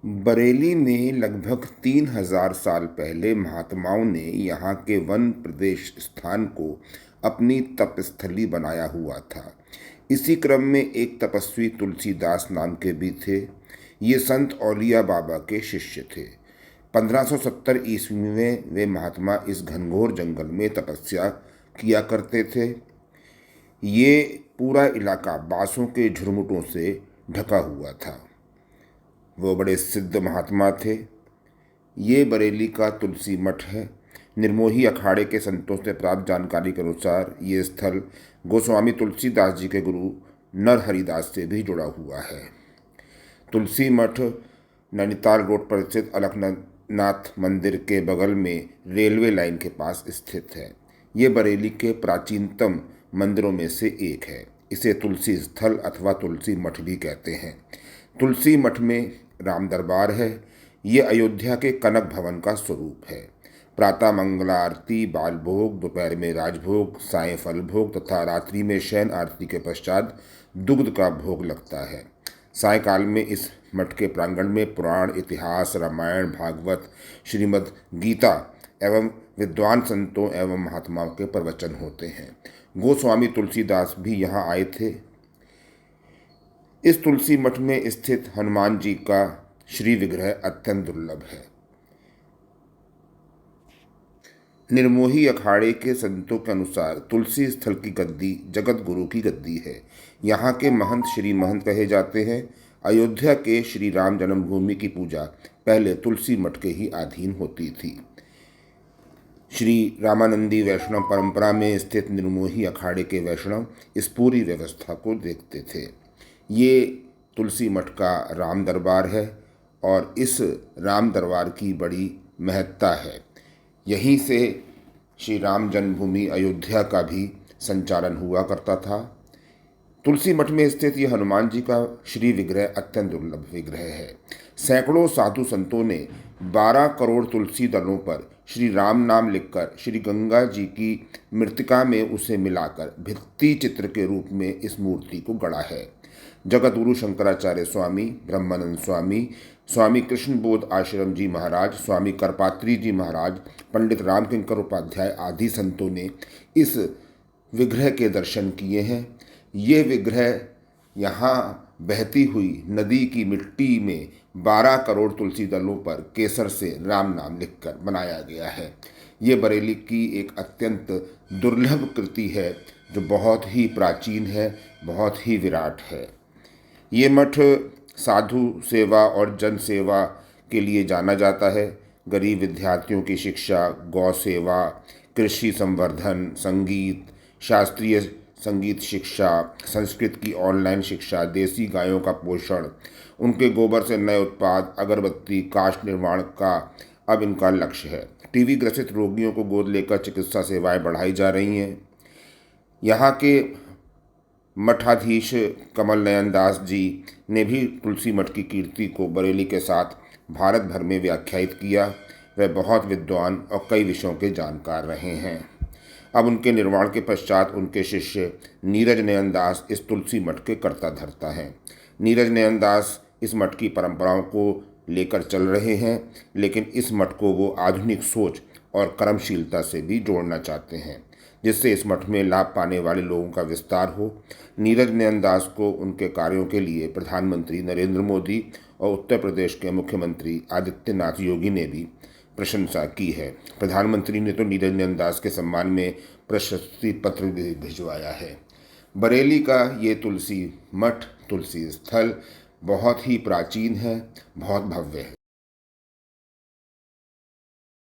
बरेली में लगभग 3000 साल पहले महात्माओं ने यहाँ के वन प्रदेश स्थान को अपनी तपस्थली बनाया हुआ था। इसी क्रम में एक तपस्वी तुलसीदास नाम के भी थे। ये संत औलिया बाबा के शिष्य थे। 1570 ईस्वी में वे महात्मा इस घनघोर जंगल में तपस्या किया करते थे। ये पूरा इलाका बांसों के झुरमुटों से ढका हुआ था। वो बड़े सिद्ध महात्मा थे। ये बरेली का तुलसी मठ है। निर्मोही अखाड़े के संतों से प्राप्त जानकारी के अनुसार ये स्थल गोस्वामी तुलसीदास जी के गुरु नरहरिदास से भी जुड़ा हुआ है। तुलसी मठ नैनीताल रोड पर स्थित अलकनाथ मंदिर के बगल में रेलवे लाइन के पास स्थित है। ये बरेली के प्राचीनतम मंदिरों में से एक है। इसे तुलसी स्थल अथवा तुलसी मठ भी कहते हैं। तुलसी मठ में राम दरबार है। ये अयोध्या के कनक भवन का स्वरूप है। प्रातः मंगला आरती, बाल भोग, दोपहर में राजभोग, सायं फल भोग तथा रात्रि में शयन आरती के पश्चात दुग्ध का भोग लगता है। सायंकाल में इस मठ के प्रांगण में पुराण, इतिहास, रामायण, भागवत, श्रीमद् गीता एवं विद्वान संतों एवं महात्माओं के प्रवचन होते हैं। गोस्वामी तुलसीदास भी यहाँ आए थे। इस तुलसी मठ में स्थित हनुमान जी का श्री विग्रह अत्यंत दुर्लभ है। निर्मोही अखाड़े के संतों के अनुसार तुलसी स्थल की गद्दी जगत गुरु की गद्दी है। यहाँ के महंत श्री महंत कहे जाते हैं। अयोध्या के श्री राम जन्मभूमि की पूजा पहले तुलसी मठ के ही अधीन होती थी। श्री रामानंदी वैष्णव परंपरा में स्थित निर्मोही अखाड़े के वैष्णव इस पूरी व्यवस्था को देखते थे। ये तुलसी मठ का राम दरबार है और इस राम दरबार की बड़ी महत्ता है। यहीं से श्री राम जन्मभूमि अयोध्या का भी संचालन हुआ करता था। तुलसी मठ में स्थित यह हनुमान जी का श्री विग्रह अत्यंत दुर्लभ विग्रह है। सैकड़ों साधु संतों ने 12 करोड़ तुलसी दलों पर श्री राम नाम लिखकर श्री गंगा जी की मृतिका में उसे मिलाकर भित्ति चित्र के रूप में इस मूर्ति को गढ़ा है। जगतगुरु शंकराचार्य स्वामी, ब्रह्मानंद स्वामी, स्वामी कृष्णबोध आश्रम जी महाराज, स्वामी करपात्री जी महाराज, पंडित रामकिंकर उपाध्याय आदि संतों ने इस विग्रह के दर्शन किए हैं। ये विग्रह यहाँ बहती हुई नदी की मिट्टी में 12 करोड़ तुलसी दलों पर केसर से राम नाम लिखकर बनाया गया है। ये बरेली की एक अत्यंत दुर्लभ कृति है जो बहुत ही प्राचीन है, बहुत ही विराट है। ये मठ साधु सेवा और जन सेवा के लिए जाना जाता है। गरीब विद्यार्थियों की शिक्षा, गौ सेवा, कृषि संवर्धन, संगीत, शास्त्रीय संगीत शिक्षा, संस्कृत की ऑनलाइन शिक्षा, देसी गायों का पोषण, उनके गोबर से नए उत्पाद, अगरबत्ती, काष्ठ निर्माण का अब इनका लक्ष्य है। टीबी ग्रसित रोगियों को गोद लेकर चिकित्सा सेवाएं बढ़ाई जा रही हैं। यहाँ के मठाधीश कमल नयन दास जी ने भी तुलसी मठ की कीर्ति को बरेली के साथ भारत भर में व्याख्यायित किया। वे बहुत विद्वान और कई विषयों के जानकार रहे हैं। अब उनके निर्वाण के पश्चात उनके शिष्य नीरज नयन दास इस तुलसी मठ के कर्ता धर्ता हैं। नीरज नयन दास इस मठ की परंपराओं को लेकर चल रहे हैं, लेकिन इस मठ को वो आधुनिक सोच और कर्मशीलता से भी जोड़ना चाहते हैं, जिससे इस मठ में लाभ पाने वाले लोगों का विस्तार हो। नीरज नयन दास को उनके कार्यों के लिए प्रधानमंत्री नरेंद्र मोदी और उत्तर प्रदेश के मुख्यमंत्री आदित्यनाथ योगी ने भी प्रशंसा की है। प्रधानमंत्री ने तो नीरज नयन दास के सम्मान में प्रशस्ति पत्र भी भिजवाया है। बरेली का ये तुलसी मठ, तुलसी स्थल बहुत ही प्राचीन है, बहुत भव्य है।